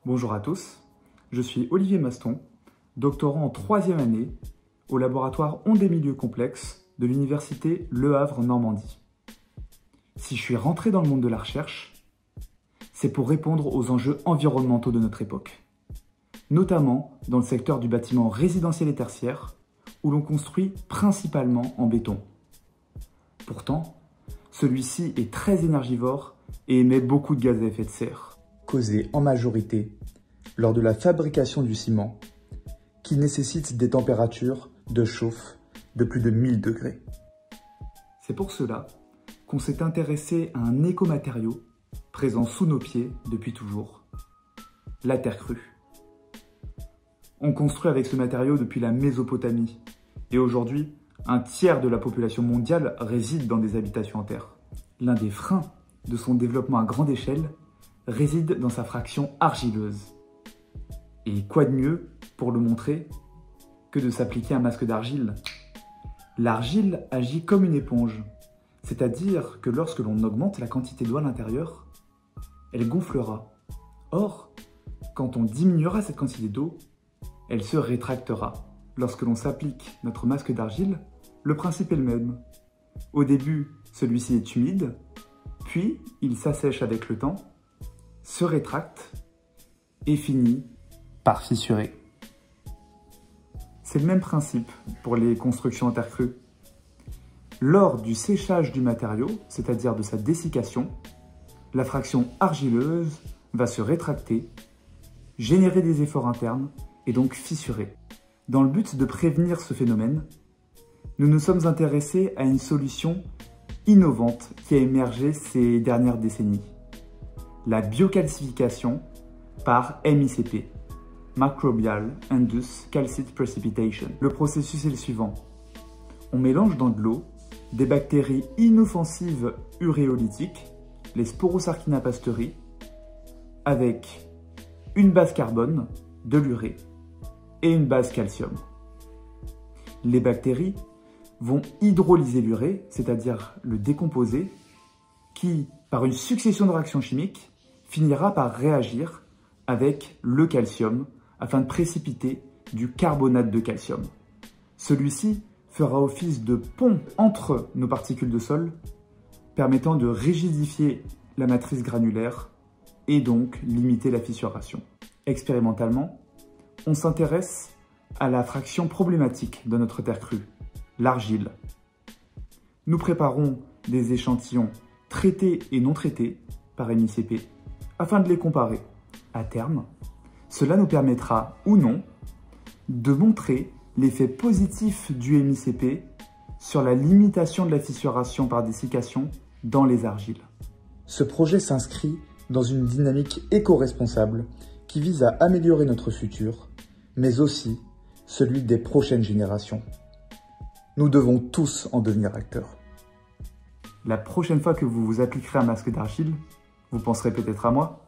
Bonjour à tous, je suis Olivier Maston, doctorant en 3e année au laboratoire Ondes et Milieux Complexes de l'université Le Havre Normandie. Si je suis rentré dans le monde de la recherche, c'est pour répondre aux enjeux environnementaux de notre époque, notamment dans le secteur du bâtiment résidentiel et tertiaire, où l'on construit principalement en béton. Pourtant, celui-ci est très énergivore et émet beaucoup de gaz à effet de serre, causés en majorité lors de la fabrication du ciment, qui nécessite des températures de chauffe de plus de 1000 degrés. C'est pour cela qu'on s'est intéressé à un écomatériau présent sous nos pieds depuis toujours, la terre crue. On construit avec ce matériau depuis la Mésopotamie, et aujourd'hui, un tiers de la population mondiale réside dans des habitations en terre. L'un des freins de son développement à grande échelle réside dans sa fraction argileuse. Et quoi de mieux pour le montrer que de s'appliquer un masque d'argile? L'argile agit comme une éponge, c'est-à-dire que lorsque l'on augmente la quantité d'eau à l'intérieur, elle gonflera. Or, quand on diminuera cette quantité d'eau, elle se rétractera. Lorsque l'on s'applique notre masque d'argile, le principe est le même. Au début, celui-ci est humide, puis il s'assèche avec le temps, se rétracte et finit par fissurer. C'est le même principe pour les constructions en terre crue. Lors du séchage du matériau, c'est-à-dire de sa dessiccation, la fraction argileuse va se rétracter, générer des efforts internes et donc fissurer. Dans le but de prévenir ce phénomène, nous nous sommes intéressés à une solution innovante qui a émergé ces dernières décennies. La biocalcification par MICP, Microbial Induced Calcite Precipitation. Le processus est le suivant. On mélange dans de l'eau des bactéries inoffensives uréolytiques, les Sporosarcina pastori, avec une base carbone, de l'urée, et une base calcium. Les bactéries vont hydrolyser l'urée, c'est-à-dire le décomposer, qui, par une succession de réactions chimiques, finira par réagir avec le calcium afin de précipiter du carbonate de calcium. Celui-ci fera office de pont entre nos particules de sol, permettant de rigidifier la matrice granulaire et donc limiter la fissuration. Expérimentalement, on s'intéresse à la fraction problématique de notre terre crue, l'argile. Nous préparons des échantillons traités et non traités par MICP afin de les comparer. À terme, cela nous permettra ou non de montrer l'effet positif du MICP sur la limitation de la fissuration par dessiccation dans les argiles. Ce projet s'inscrit dans une dynamique éco-responsable qui vise à améliorer notre futur, mais aussi celui des prochaines générations. Nous devons tous en devenir acteurs. La prochaine fois que vous vous appliquerez un masque d'argile, vous penserez peut-être à moi.